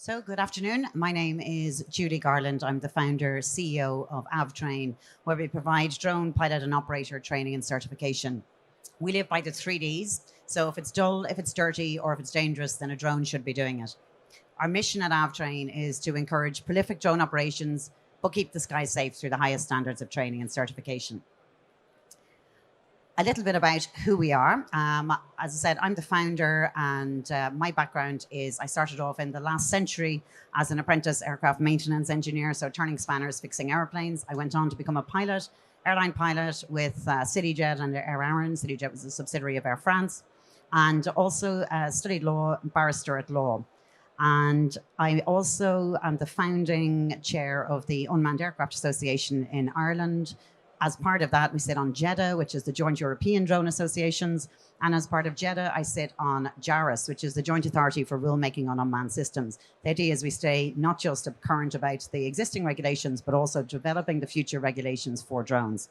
So, good afternoon. My name is Judy Garland. I'm the founder, CEO of Avtrain, where we provide drone pilot and operator training and certification. We live by the 3Ds. So, if it's dull, if it's dirty, or if it's dangerous, then a drone should be doing it. Our mission at Avtrain is to encourage prolific drone operations, but keep the sky safe through the highest standards of training and certification. A little bit about who we are. As I said, I'm the founder, and my background is I started off in the last century as an apprentice aircraft maintenance engineer, so turning spanners, fixing airplanes. I went on to become a pilot, airline pilot with CityJet and Air Aran. CityJet was a subsidiary of Air France, and also studied law, barrister at law. And I also am the founding chair of the Unmanned Aircraft Association in Ireland. As part of that, we sit on JEDA, which is the Joint European Drone Associations. And as part of JEDA, I sit on JARIS, which is the Joint Authority for Rulemaking on Unmanned Systems. The idea is we stay not just current about the existing regulations, but also developing the future regulations for drones.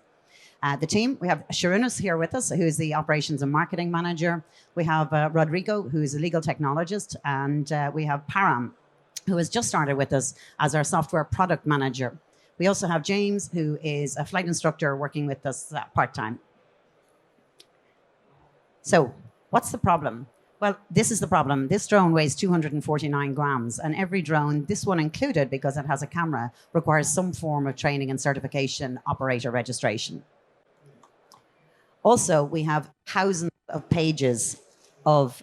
The team, we have Sharunas here with us, who is the Operations and Marketing Manager. We have Rodrigo, who is a legal technologist. And we have Param, who has just started with us as our Software Product Manager. We also have James, who is a flight instructor working with us part-time. So what's the problem? Well, this is the problem. This drone weighs 249 grams, and every drone, this one included because it has a camera, requires some form of training and certification, operator registration. Also, we have thousands of pages of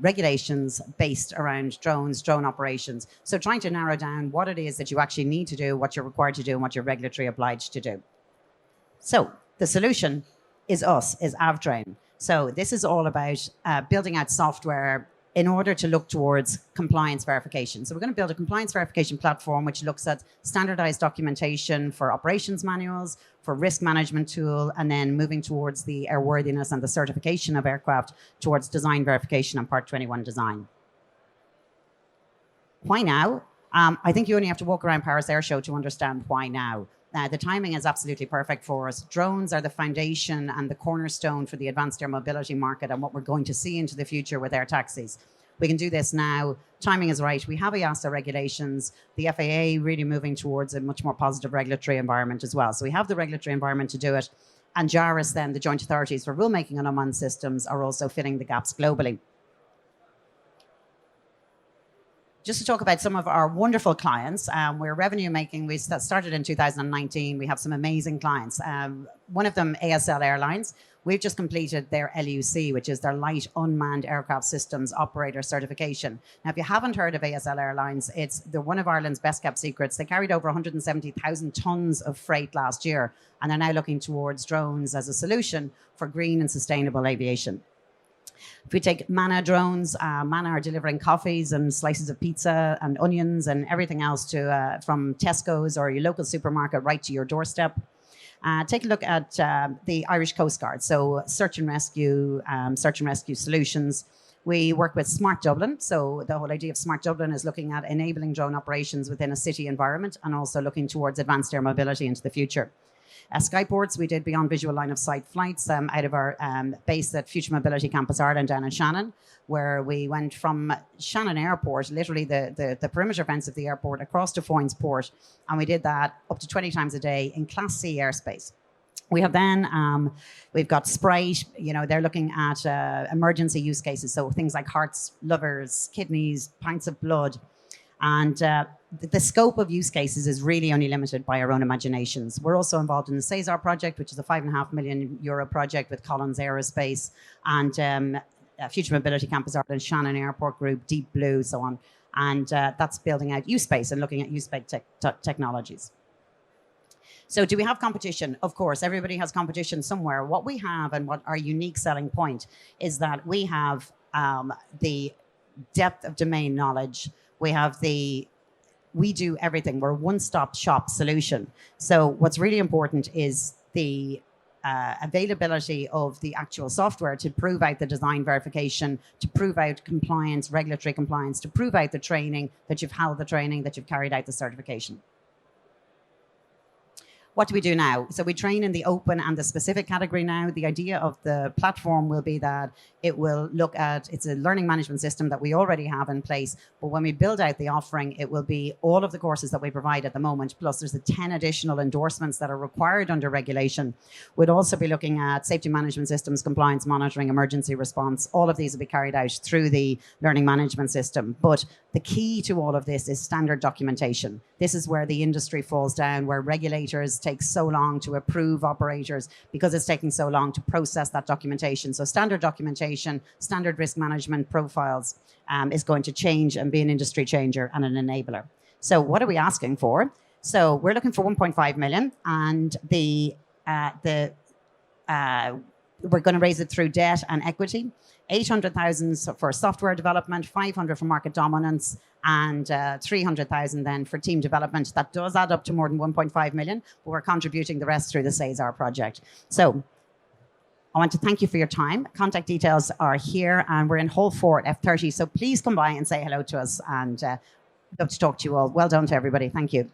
regulations based around drones, drone operations. So trying to narrow down what it is that you actually need to do, what you're required to do, and what you're regulatory obliged to do. So the solution is us, is Avtrain. So this is all about building out software in order to look towards compliance verification. So we're going to build a compliance verification platform which looks at standardized documentation for operations manuals, for risk management tool, and then moving towards the airworthiness and the certification of aircraft towards design verification and Part 21 design. Why now? I think you only have to walk around Paris Air Show to understand why now. The timing is absolutely perfect for us. Drones are the foundation and the cornerstone for the advanced air mobility market and what we're going to see into the future with air taxis. We can do this now. Timing is right. We have EASA regulations, the FAA really moving towards a much more positive regulatory environment as well. So we have the regulatory environment to do it. And JARIS, then, the Joint Authorities for Rulemaking on Unmanned Systems, are also filling the gaps globally. Just to talk about some of our wonderful clients, we're revenue making. We started in 2019. We have some amazing clients. One of them, ASL Airlines. We've just completed their LUC, which is their Light Unmanned Aircraft Systems Operator Certification. Now, if you haven't heard of ASL Airlines, they're one of Ireland's best kept secrets. They carried over 170,000 tons of freight last year, and they're now looking towards drones as a solution for green and sustainable aviation. If we take Mana drones, Mana are delivering coffees and slices of pizza and onions and everything else to from Tesco's or your local supermarket right to your doorstep. Take a look at the Irish Coast Guard, so search and rescue solutions. We work with Smart Dublin, so the whole idea of Smart Dublin is looking at enabling drone operations within a city environment and also looking towards advanced air mobility into the future. Skyports, we did beyond visual line of sight flights out of our base at Future Mobility Campus Ireland down in Shannon, where we went from Shannon Airport, literally the perimeter fence of the airport, across to Foynes Port, and we did that up to 20 times a day in Class C airspace. We have then, we've got Sprite, they're looking at emergency use cases, so things like hearts, livers, kidneys, pints of blood. And the scope of use cases is really only limited by our own imaginations. We're also involved in the Cesar project, which is a €5.5 million project with Collins Aerospace and Future Mobility Campus Ireland, Shannon Airport Group, Deep Blue, so on. And that's building out U-Space and looking at U-Space technologies. So do we have competition? Of course, everybody has competition somewhere. What we have and what our unique selling point is that we have the depth of domain knowledge. We do everything. We're a one-stop shop solution. So what's really important is the availability of the actual software to prove out the design verification, to prove out compliance, regulatory compliance, to prove out the training, that you've held the training, that you've carried out the certification. What do we do now? So we train in the open and the specific category now. The idea of the platform will be that it will look at, it's a learning management system that we already have in place, but when we build out the offering, it will be all of the courses that we provide at the moment, plus there's the 10 additional endorsements that are required under regulation. We'd also be looking at safety management systems, compliance monitoring, emergency response. All of these will be carried out through the learning management system. But the key to all of this is standard documentation. This is where the industry falls down, where regulators take so long to approve operators because it's taking so long to process that documentation. So standard documentation, standard risk management profiles is going to change and be an industry changer and an enabler. So what are we asking for? So we're looking for 1.5 million, and we're going to raise it through debt and equity. 800,000 for software development, 500 for market dominance, and 300,000 then for team development. That does add up to more than 1.5 million, but we're contributing the rest through the CESAR project. So I want to thank you for your time. Contact details are here, and we're in Hall 4 at F30. So please come by and say hello to us, and love to talk to you all. Well done to everybody. Thank you.